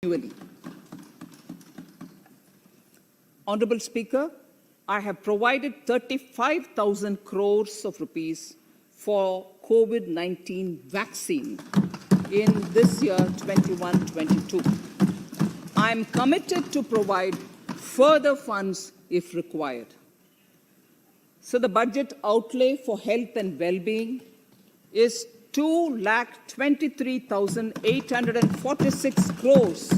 annually. Honorable Speaker, I have provided 35,000 crores of rupees for COVID-19 vaccine in this year 21-22. I am committed to provide further funds if required. So the budget outlay for health and well-being is 2,23,846 crores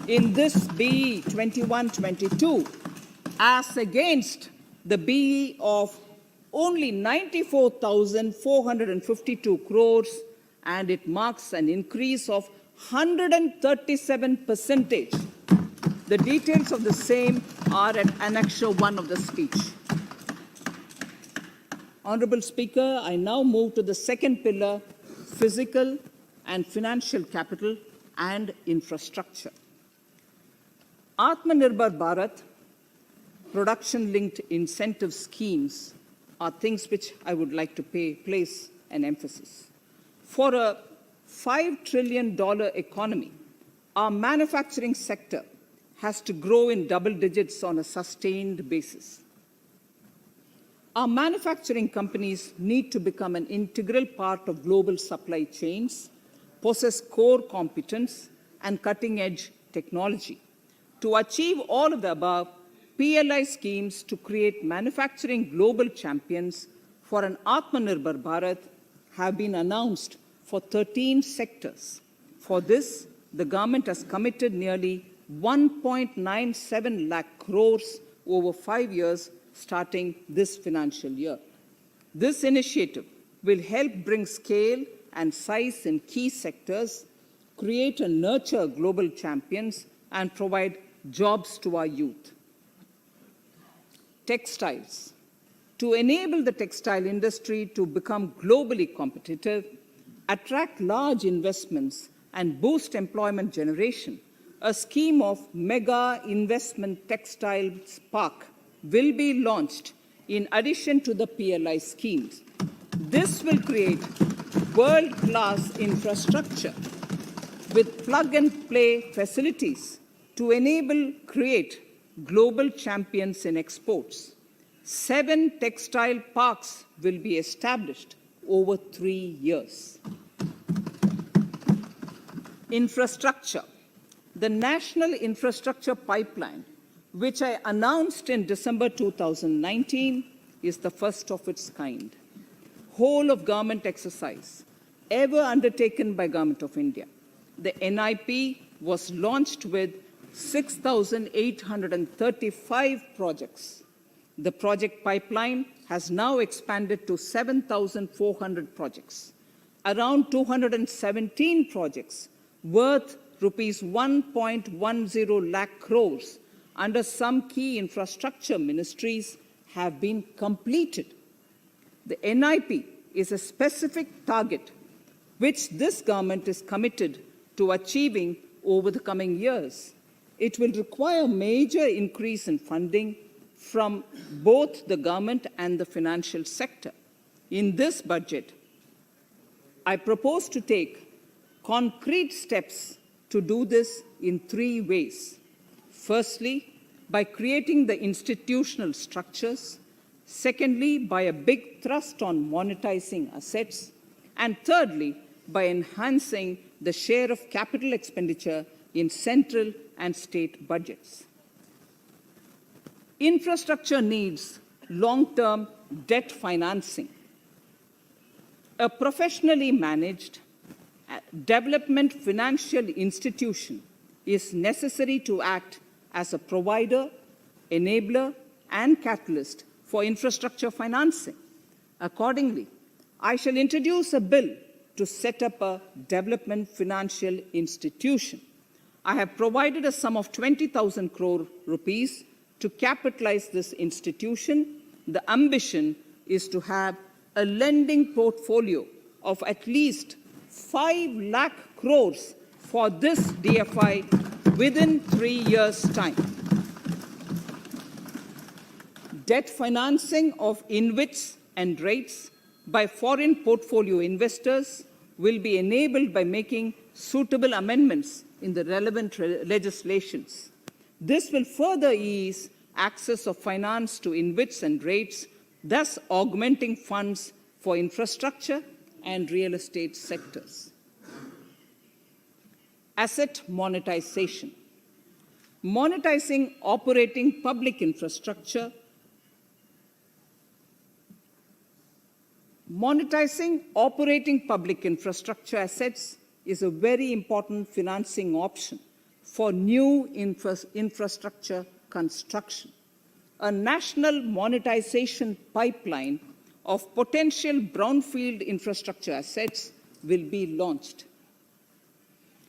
in this BE 21-22 as against the BE of only 94,452 crores, and it marks an increase of 137%. The details of the same are at Annexure 1 of the speech. Honorable Speaker, I now move to the second pillar, physical and financial capital and infrastructure. Atmanirbhar Bharat, production-linked incentive schemes are things which I would like to place an emphasis. For a $5 trillion economy, our manufacturing sector has to grow in double digits on a sustained basis. Our manufacturing companies need to become an integral part of global supply chains, possess core competence and cutting-edge technology. To achieve all of the above, PLI schemes to create manufacturing global champions for an Atmanirbhar Bharat have been announced for 13 sectors. For this, the government has committed nearly 1.97 lakh crores over 5 years starting this financial year. This initiative will help bring scale and size in key sectors, create and nurture global champions, and provide jobs to our youth. Textiles. To enable the textile industry to become globally competitive, attract large investments, and boost employment generation, a scheme of Mega Investment Textiles Park will be launched in addition to the PLI schemes. This will create world-class infrastructure with plug-and-play facilities to create global champions in exports. 7 textile parks will be established over 3 years. Infrastructure. The National Infrastructure Pipeline, which I announced in December 2019, is the first of its kind. Whole of government exercise ever undertaken by Government of India. The NIP was launched with 6,835 projects. The project pipeline has now expanded to 7,400 projects. Around 217 projects worth rupees 1.10 lakh crores under some key infrastructure ministries have been completed. The NIP is a specific target which this government is committed to achieving over the coming years. It will require a major increase in funding from both the government and the financial sector. In this budget, I propose to take concrete steps to do this in 3 ways. Firstly, by creating the institutional structures. Secondly, by a big thrust on monetizing assets. And thirdly, by enhancing the share of capital expenditure in central and state budgets. Infrastructure needs long-term debt financing. A professionally managed development financial institution is necessary to act as a provider, enabler, and catalyst for infrastructure financing. Accordingly, I shall introduce a bill to set up a development financial institution. I have provided a sum of 20,000 crore rupees to capitalize this institution. The ambition is to have a lending portfolio of at least 5 lakh crores for this DFI within 3 years' time. Debt financing of InvITs and REITs by foreign portfolio investors will be enabled by making suitable amendments in the relevant legislations. This will further ease access of finance to InvITs and REITs, thus augmenting funds for infrastructure and real estate sectors. Asset monetization. Monetizing operating public infrastructure. Monetizing operating public infrastructure assets is a very important financing option for new infrastructure construction. A national monetization pipeline of potential brownfield infrastructure assets will be launched.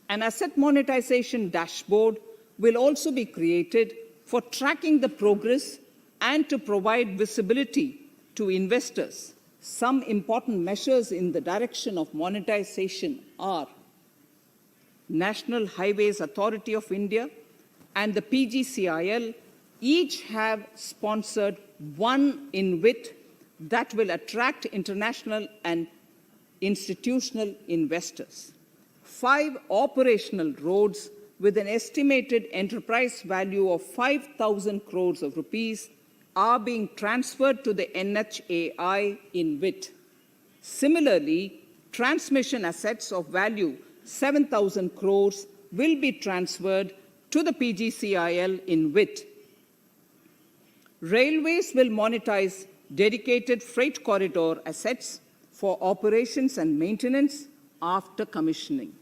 An asset monetization dashboard will also be created for tracking the progress and to provide visibility to investors. Some important measures in the direction of monetization are National Highways Authority of India and the PGCIL each have sponsored one InvIT that will attract international and institutional investors. 5 operational roads with an estimated enterprise value of 5,000 crores of rupees are being transferred to the NHAI InvIT. Similarly, transmission assets of value 7,000 crores will be transferred to the PGCIL InvIT. Railways will monetize dedicated freight corridor assets for operations and maintenance after commissioning.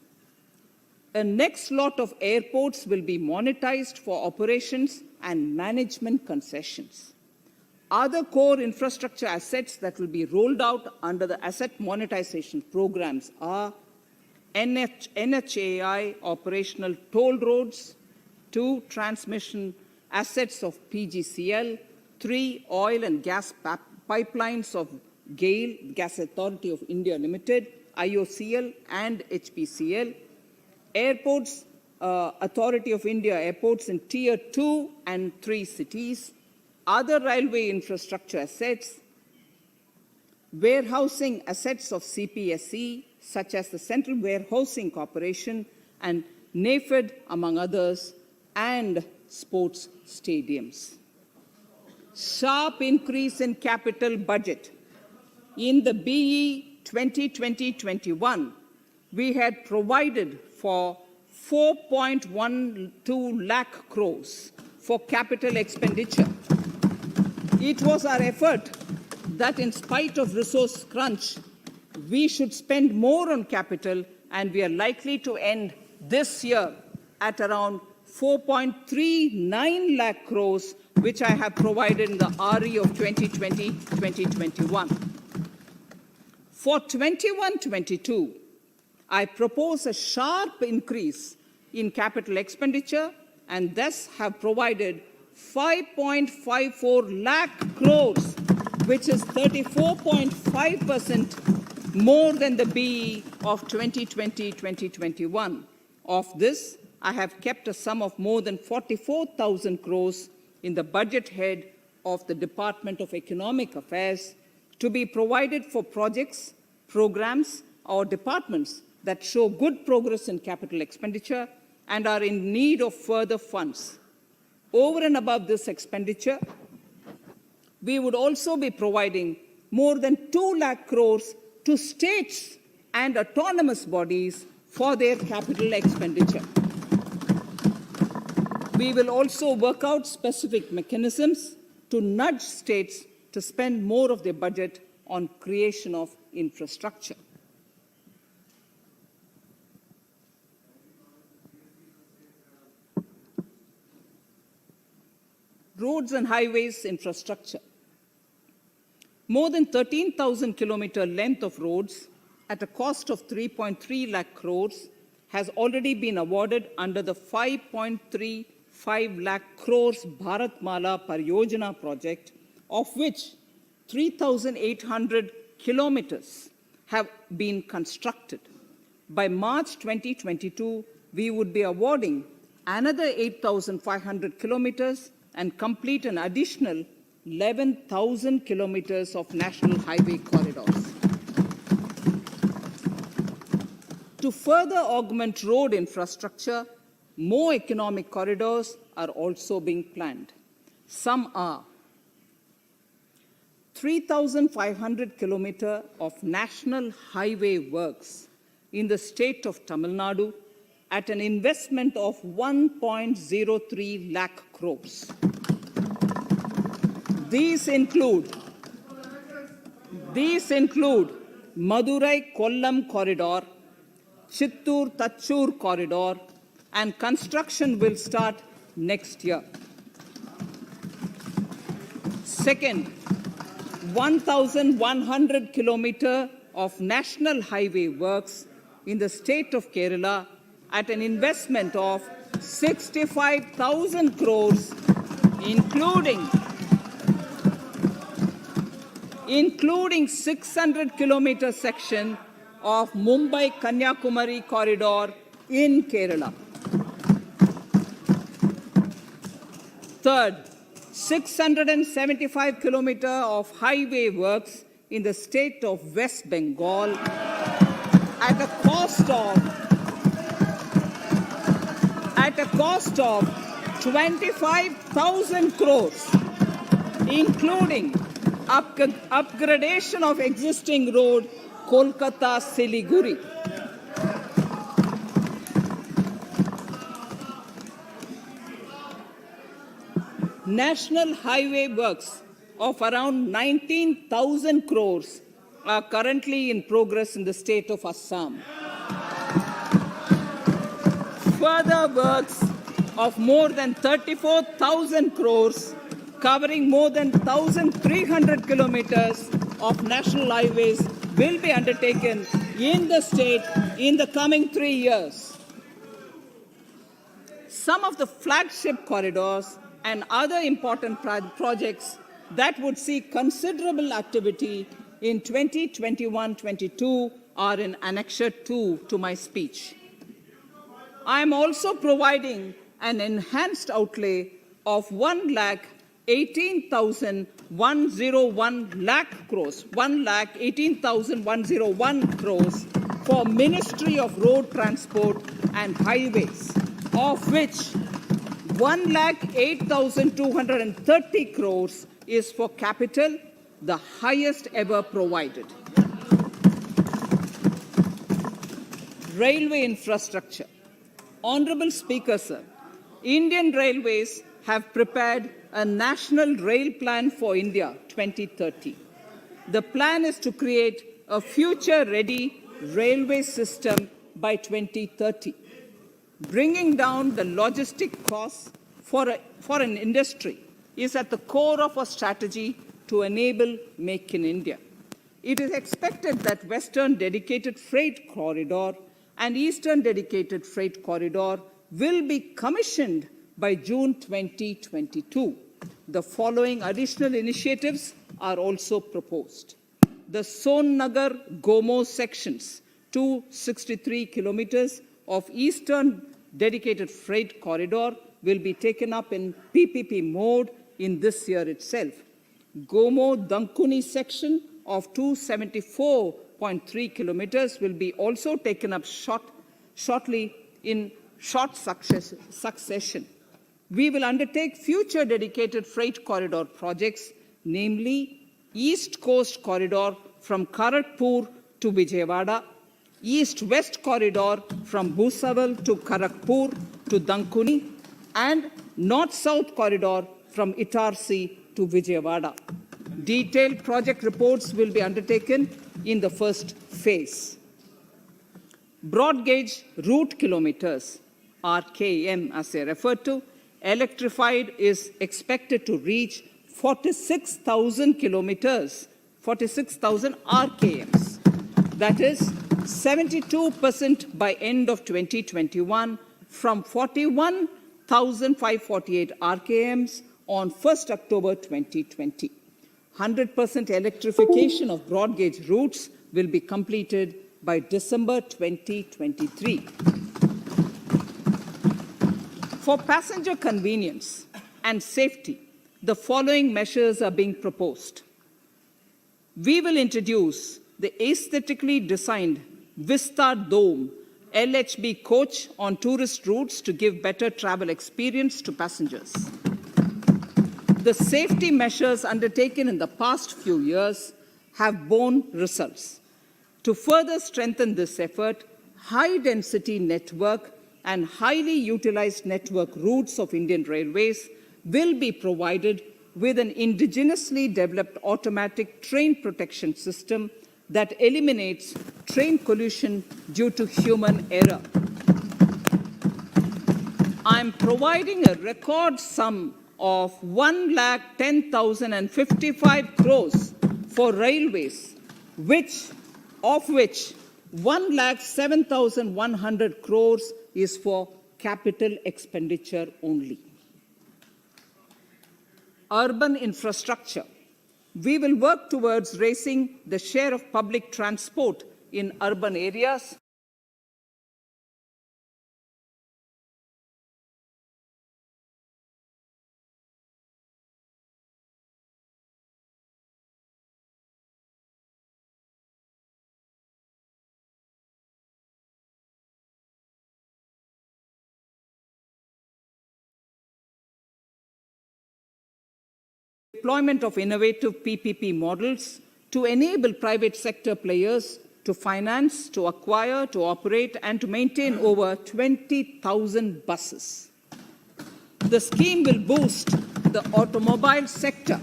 A next lot of airports will be monetized for operations and management concessions. Other core infrastructure assets that will be rolled out under the asset monetization programs are NHAI operational toll roads, 2 transmission assets of PGCL, 3 oil and gas pipelines of GAIL, Gas Authority of India Limited, IOCL and HPCL, Airports Authority of India airports in Tier 2 and 3 cities, other railway infrastructure assets, warehousing assets of CPSE, such as the Central Warehousing Corporation and NAFED, among others, and sports stadiums. Sharp increase in capital budget. In the BE 2020-21, we had provided for 4.12 lakh crores for capital expenditure. It was our effort that in spite of resource crunch, we should spend more on capital, and we are likely to end this year at around 4.39 lakh crores, which I have provided in the RE of 2020-2021. For 21-22, I propose a sharp increase in capital expenditure and thus have provided 5.54 lakh crores, which is 34.5% more than the BE of 2020-2021. Of this, I have kept a sum of more than 44,000 crores in the budget head of the Department of Economic Affairs to be provided for projects, programs, or departments that show good progress in capital expenditure and are in need of further funds. Over and above this expenditure, we would also be providing more than 2 lakh crores to states and autonomous bodies for their capital expenditure. We will also work out specific mechanisms to nudge states to spend more of their budget on creation of infrastructure. Roads and highways infrastructure. More than 13,000 kilometer length of roads at a cost of 3.3 lakh crores has already been awarded under the 5.35 lakh crores Bharatmala Pariyojana project, of which 3,800 kilometers have been constructed. By March 2022, we would be awarding another 8,500 kilometers and complete an additional 11,000 kilometers of national highway corridors. To further augment road infrastructure, More economic corridors are also being planned. Some are 3,500 kilometers of national highway works in the state of Tamil Nadu at an investment of 1.03 lakh crores. These include Madurai-Kollam corridor, Chittoor-Tachur corridor, and construction will start next year. Second, 1,100 kilometers of national highway works in the state of Kerala at an investment of 65,000 crores, including 600 kilometer section of Mumbai-Kanyakumari corridor in Kerala. Third, 675 kilometers of highway works in the state of West Bengal at a cost of 25,000 crores, including upgradation of existing road Kolkata-Siliguri. National highway works of around 19,000 crores are currently in progress in the state of Assam. Further works of more than 34,000 crores covering more than 1,300 kilometers of national highways will be undertaken in the state in the coming 3 years. Some of the flagship corridors and other important projects that would see considerable activity in 2021-22 are in Annexure 2 to my speech. I am also providing an enhanced outlay of 1,18,101 crores for Ministry of Road Transport and Highways, of which 1,08,230 crores is for capital, the highest ever provided. Railway infrastructure. Honorable Speaker, sir, Indian Railways have prepared a National Rail Plan for India 2030. The plan is to create a future-ready railway system by 2030. Bringing down the logistic costs for an industry is at the core of our strategy to enable Make in India. It is expected that Western Dedicated Freight Corridor and Eastern Dedicated Freight Corridor will be commissioned by June 2022. The following additional initiatives are also proposed. The Son-Nagar-Gomo sections, 263 kilometers of Eastern Dedicated Freight Corridor will be taken up in PPP mode in this year itself. Gomo-Dankuni section of 274.3 kilometers will be also taken up shortly in short succession. We will undertake future dedicated freight corridor projects, namely East Coast Corridor from Kharagpur to Vijayawada, East-West Corridor from Bhusaval to Kharagpur to Dankuni, and North-South Corridor from Itarsi to Vijayawada. Detailed project reports will be undertaken in the first phase. Broad gauge route kilometers, RKM as they refer to, electrified is expected to reach 46,000 kilometers, 46,000 RKMs. That is 72% by end of 2021 from 41,548 RKMs on 1st October 2020. 100% electrification of broad gauge routes will be completed by December 2023. For passenger convenience and safety, the following measures are being proposed. We will introduce the aesthetically designed Vista Dome LHB coach on tourist routes to give better travel experience to passengers. The safety measures undertaken in the past few years have borne results. To further strengthen this effort, high-density network and highly utilized network routes of Indian Railways will be provided with an indigenously developed automatic train protection system that eliminates train collision due to human error. I am providing a record sum of 1,10,055 crores for railways, of which 1,07,100 crores is for capital expenditure only. Urban infrastructure. We will work towards raising the share of public transport in urban areas. Deployment of innovative PPP models to enable private sector players to finance, to acquire, to operate, and to maintain over 20,000 buses. The scheme will boost the automobile sector,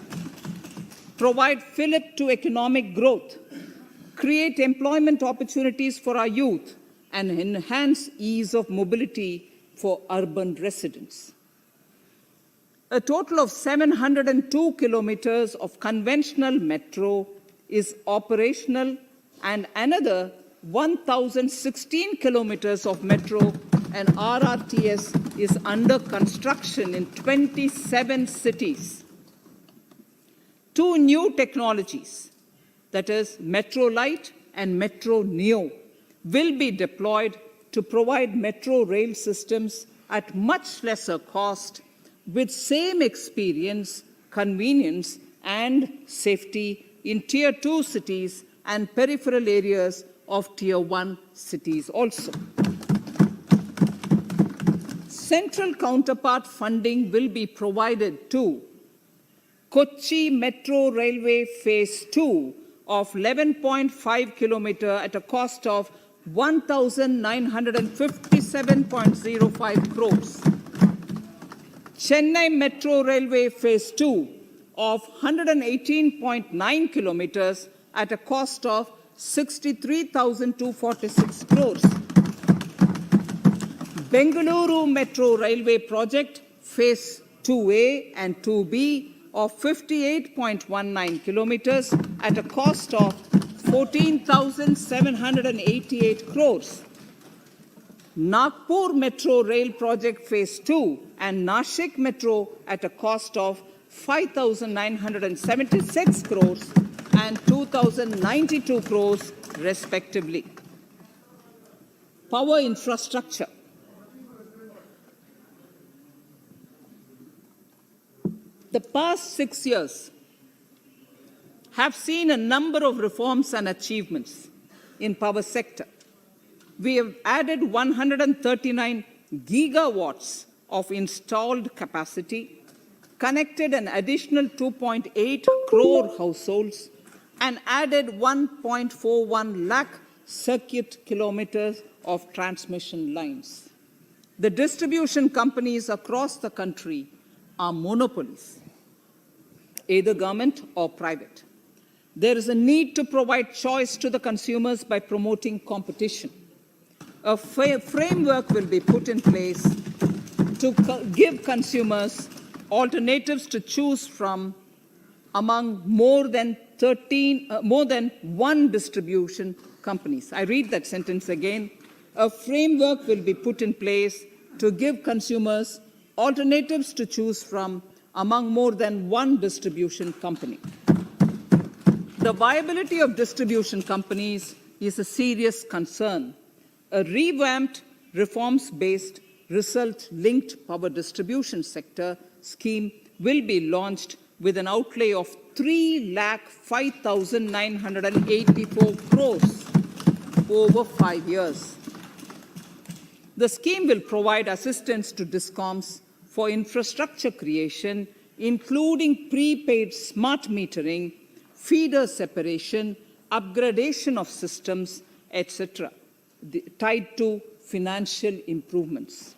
provide fillip to economic growth, create employment opportunities for our youth, and enhance ease of mobility for urban residents. A total of 702 kilometers of conventional metro is operational, and another 1,016 kilometers of metro and RRTS is under construction in 27 cities. Two new technologies, that is Metro Light and Metro Neo, will be deployed to provide metro rail systems at much lesser cost with same experience, convenience, and safety in Tier 2 cities and peripheral areas of Tier 1 cities also. Central counterpart funding will be provided to Kochi Metro Railway Phase 2 of 11.5 kilometer at a cost of 1,957.05 crores. Chennai Metro Railway Phase 2 of 118.9 kilometers at a cost of 63,246 crores. Bengaluru Metro Railway Project Phase 2A and 2B of 58.19 kilometers at a cost of 14,788 crores. Nagpur Metro Rail Project Phase 2 and Nashik Metro at a cost of 5,976 crores and 2,092 crores respectively. Power infrastructure. The past 6 years have seen a number of reforms and achievements in power sector. We have added 139 gigawatts of installed capacity, connected an additional 2.8 crore households, and added 1.41 lakh circuit kilometers of transmission lines. The distribution companies across the country are monopolies, either government or private. There is a need to provide choice to the consumers by promoting competition. A framework will be put in place to give consumers alternatives to choose from among more than one distribution companies. I read that sentence again. A framework will be put in place to give consumers alternatives to choose from among more than one distribution company. The viability of distribution companies is a serious concern. A revamped, reforms-based, result-linked power distribution sector scheme will be launched with an outlay of 3,05,984 crores over 5 years. The scheme will provide assistance to DISCOMs for infrastructure creation, including prepaid smart metering, feeder separation, upgradation of systems, etc., tied to financial improvements.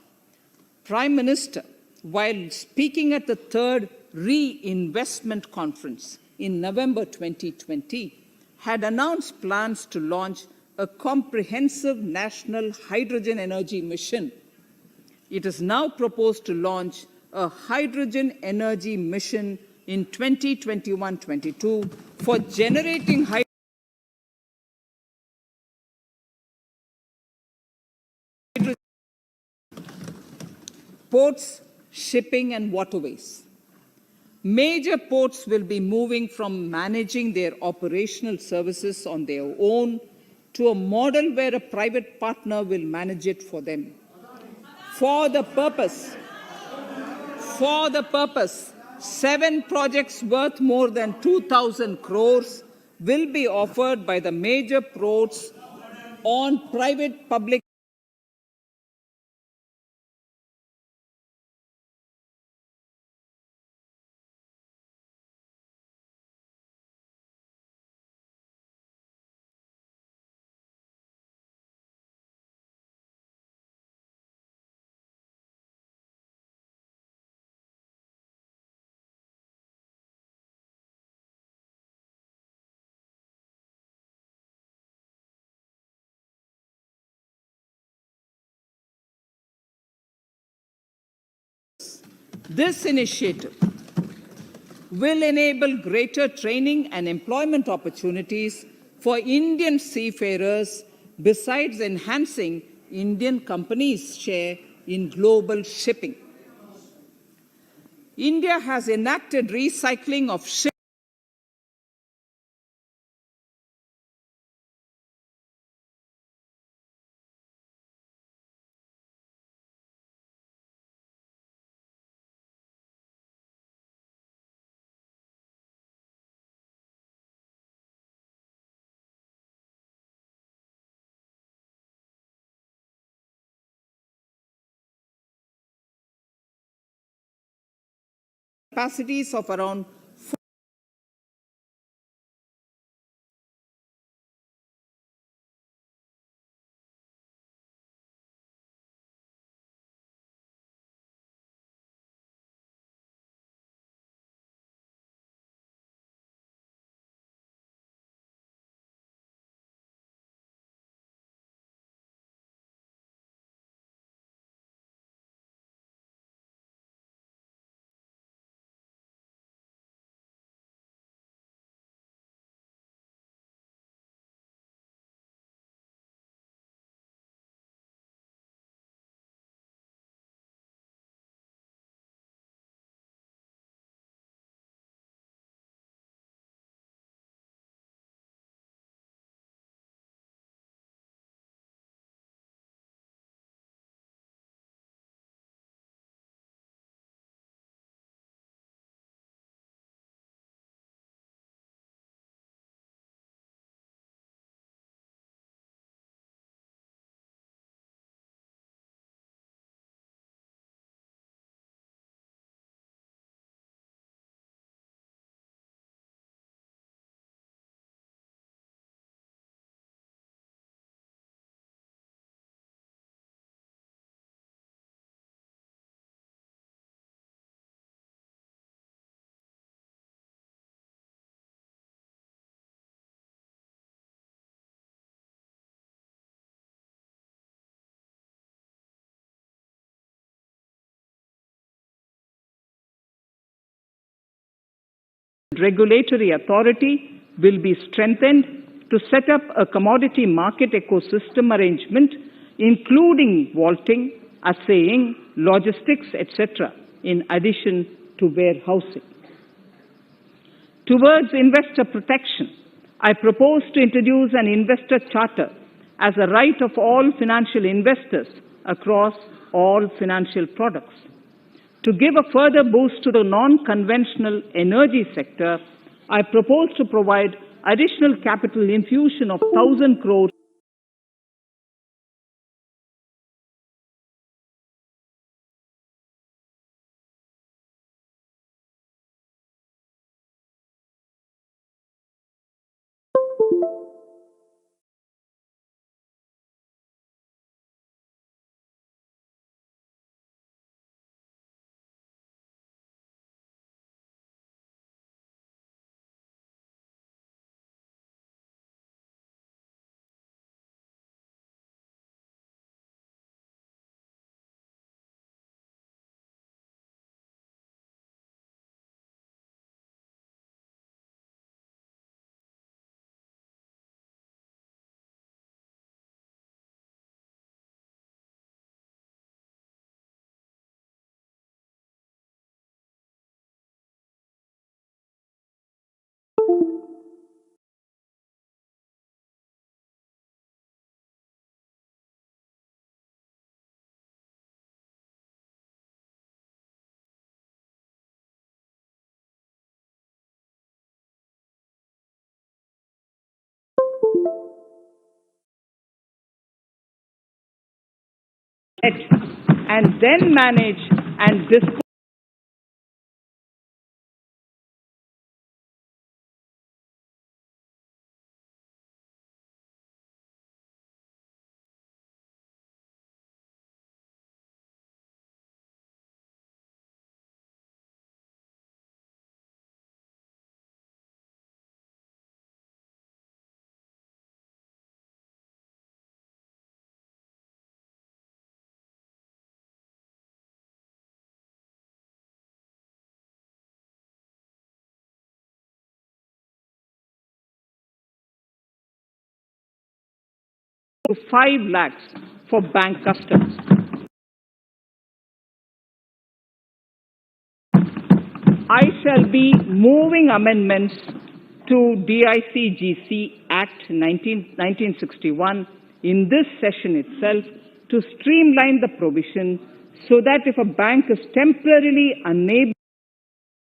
Prime Minister, while speaking at the third Reinvestment Conference in November 2020, had announced plans to launch a comprehensive national hydrogen energy mission. It is now proposed to launch a hydrogen energy mission in 2021-22 for generating hydrogen ports, shipping and waterways. Major ports will be moving from managing their operational services on their own to a model where a private partner will manage it for them. For the purpose, 7 projects worth more than 2,000 crores will be offered by the major ports on private-public This initiative will enable greater training and employment opportunities for Indian seafarers, besides enhancing Indian companies' share in global shipping. India has enacted recycling of shipping capacities of around regulatory authority will be strengthened to set up a commodity market ecosystem arrangement, including vaulting, assaying, logistics, etc., in addition to warehousing. Towards investor protection, I propose to introduce an investor charter as a right of all financial investors across all financial products. To give a further boost to the non-conventional energy sector, I propose to provide additional capital infusion of 1,000 crores and then manage and dispose to 5 lakhs for bank customers. I shall be moving amendments to DICGC Act 1961 in this session itself to streamline the provision so that if a bank is temporarily unable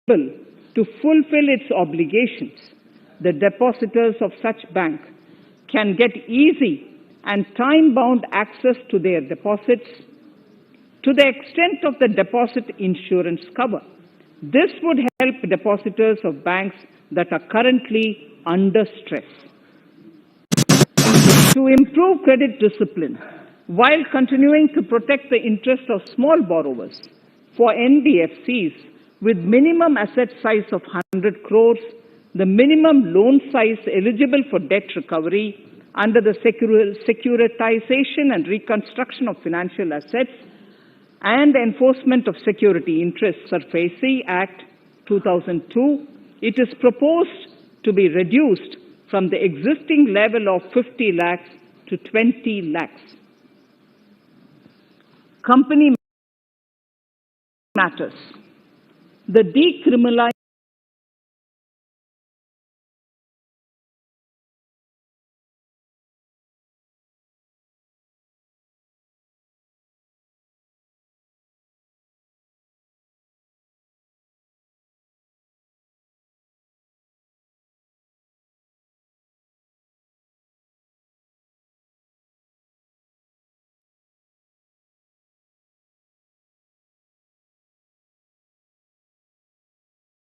to fulfill its obligations, the depositors of such bank can get easy and time-bound access to their deposits to the extent of the deposit insurance cover. This would help depositors of banks that are currently under stress. To improve credit discipline while continuing to protect the interests of small borrowers, for NBFCs with minimum asset size of 100 crores, the minimum loan size eligible for debt recovery under the Securitization and Reconstruction of Financial Assets and Enforcement of Security Interests SARFAESI Act 2002, it is proposed to be reduced from the existing level of 50 lakhs to 20 lakhs. Company matters. The decriminalization